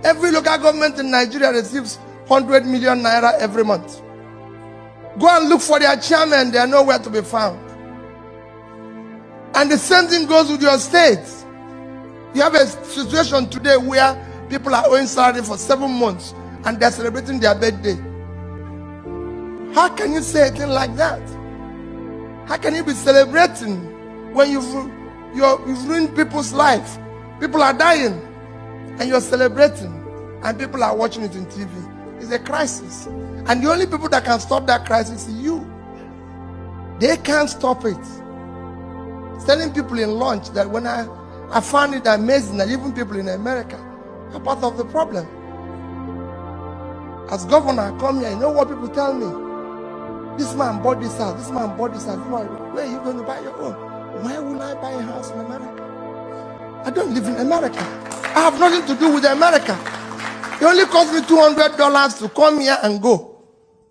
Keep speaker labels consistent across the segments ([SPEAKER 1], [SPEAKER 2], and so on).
[SPEAKER 1] Every local government in Nigeria receives 100 million naira every month. Go and look for their chairman, they are nowhere to be found. And the same thing goes with your state. You have a situation today where people are owing salary for 7 months and they're celebrating their birthday. How can you say a thing like that? How can you be celebrating when you've ruined people's life? People are dying and you're celebrating and people are watching it on TV. It's a crisis. And the only people that can stop that crisis is you. They can't stop it. Telling people in lunch that when I found it amazing that even people in America are part of the problem. As governor, I come here, you know what people tell me? This man bought this house, this man bought this house. Where are you going to buy your own? Why will I buy a house in America? I don't live in America. I have nothing to do with America. It only cost me $200 to come here and go.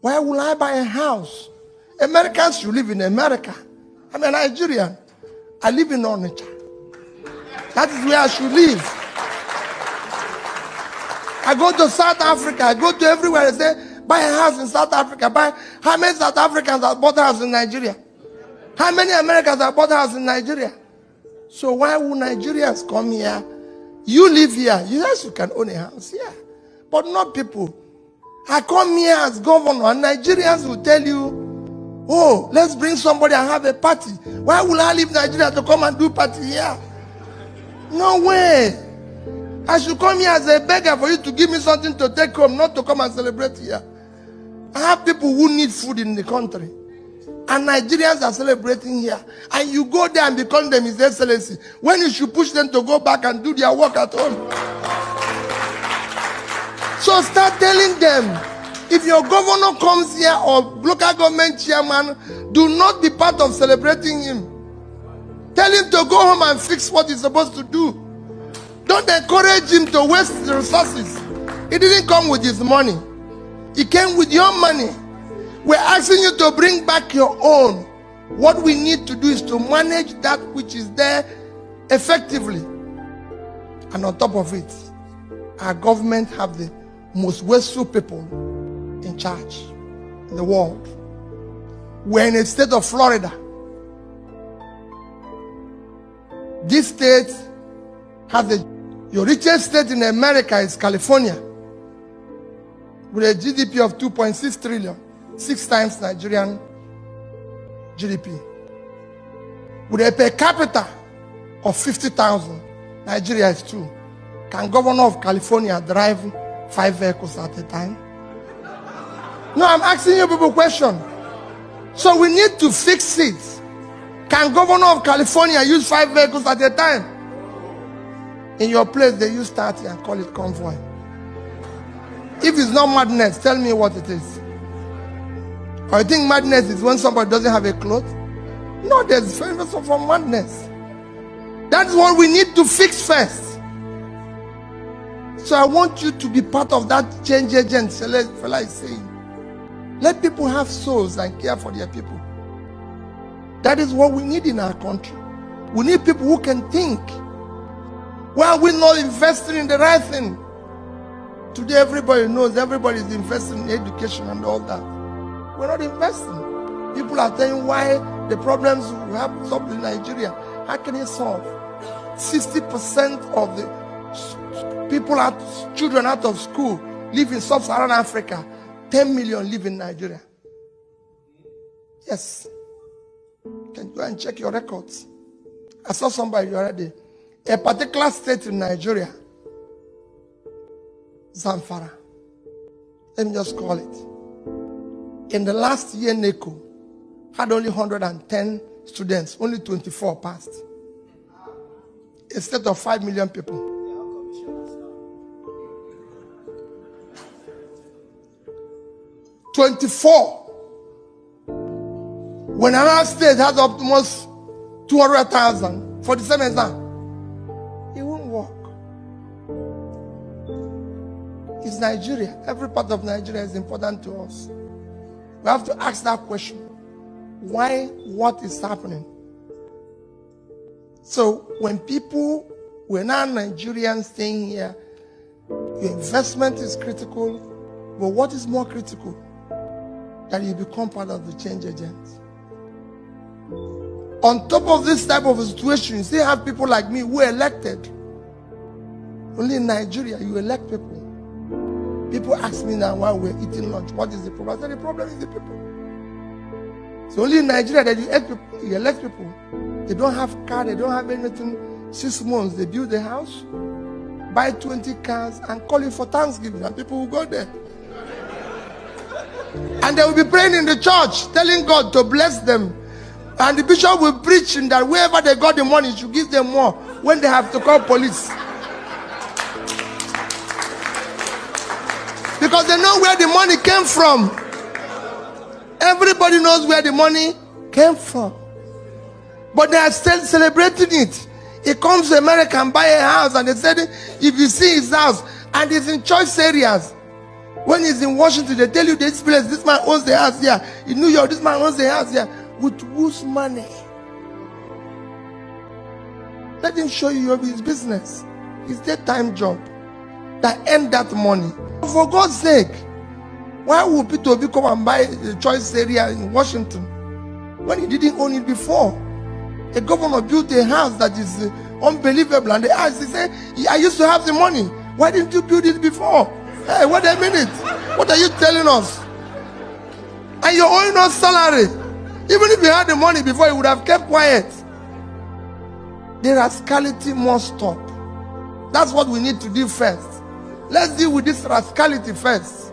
[SPEAKER 1] Why will I buy a house? Americans should live in America. I'm a Nigerian. I live in Onitsha. That is where I should live. I go to South Africa. I go to everywhere. They say, buy a house in South Africa. How many South Africans have bought a house in Nigeria? How many Americans have bought a house in Nigeria? So why would Nigerians come here? You live here. Yes, you can own a house here. But not people. I come here as governor and Nigerians will tell you, oh, let's bring somebody and have a party. Why will I leave Nigeria to come and do party here? No way. I should come here as a beggar for you to give me something to take home, not to come and celebrate here. I have people who need food in the country. And Nigerians are celebrating here. And you go there and become them His Excellency. When you should push them to go back and do their work at home. So start telling them, if your governor comes here or local government chairman, do not be part of celebrating him. Tell him to go home and fix what he's supposed to do. Don't encourage him to waste the resources. He didn't come with his money. He came with your money. We're asking you to bring back your own. What we need to do is to manage that which is there effectively. And on top of it, our government have the most wasteful people in charge in the world. We're in a state of Florida. This state has your richest state in America is California, with a GDP of 2.6 trillion, 6 times Nigerian GDP. With a per capita of 50,000, Nigeria is 2. Can governor of California drive 5 vehicles at a time? No, I'm asking you people a question. So we need to fix it. Can governor of California use 5 vehicles at a time? In your place, they use 30 and call it convoy. If it's not madness, tell me what it is. Or you think madness is when somebody doesn't have a cloth? No, there's famous for madness. That's what we need to fix first. So I want you to be part of that change agent fella is saying. Let people have souls and care for their people. That is what we need in our country. We need people who can think. Why are we not investing in the right thing? Today everybody knows everybody is investing in education and all that. We're not investing. People are telling why the problems we have solved in Nigeria. How can it solve? 60% of the children out of school live in sub-Saharan Africa. 10 million live in Nigeria. Yes. You can go and check your records. I saw somebody already. A particular state in Nigeria, Zamfara. Let me just call it. In the last year, NECO had only 110 students. Only 24 passed. A state of 5 million people. 24. When another state has almost 200,000 for the same exam, it won't work. It's Nigeria. Every part of Nigeria is important to us. We have to ask that question. Why? What is happening? So when people, we're not Nigerians staying here, Your investment is critical, but what is more critical? That you become part of the change agent. On top of this type of situation, you still have people like me who are elected. Only in Nigeria, you elect people. People ask me now while we're eating lunch, what is the problem? I said, the problem is the people. It's only in Nigeria that you elect people. They don't have car, they don't have anything. 6 months, they build a house, buy 20 cars, and call it for Thanksgiving, and people will go there. And they will be praying in the church, telling God to bless them. And the bishop will preach in that wherever they got the money, should give them more when they have to call police. Because they know where the money came from. Everybody knows where the money came from. But they are still celebrating it. He comes to America and buy a house, and they said if you see his house and it's in choice areas, when he's in Washington, they tell you this place, this man owns the house here. In New York, this man owns the house here. With whose money? Let him show you his business. It's their time job that earn that money. For God's sake, why would Peter Obi come and buy a choice area in Washington when he didn't own it before? A governor built a house that is unbelievable, and they asked, he said, I used to have the money. Why didn't you build it before? Hey, wait a minute. What are you telling us? And you're owing us salary. Even if you had the money before, you would have kept quiet. The rascality must stop. That's what we need to do first. Let's deal with this rascality first.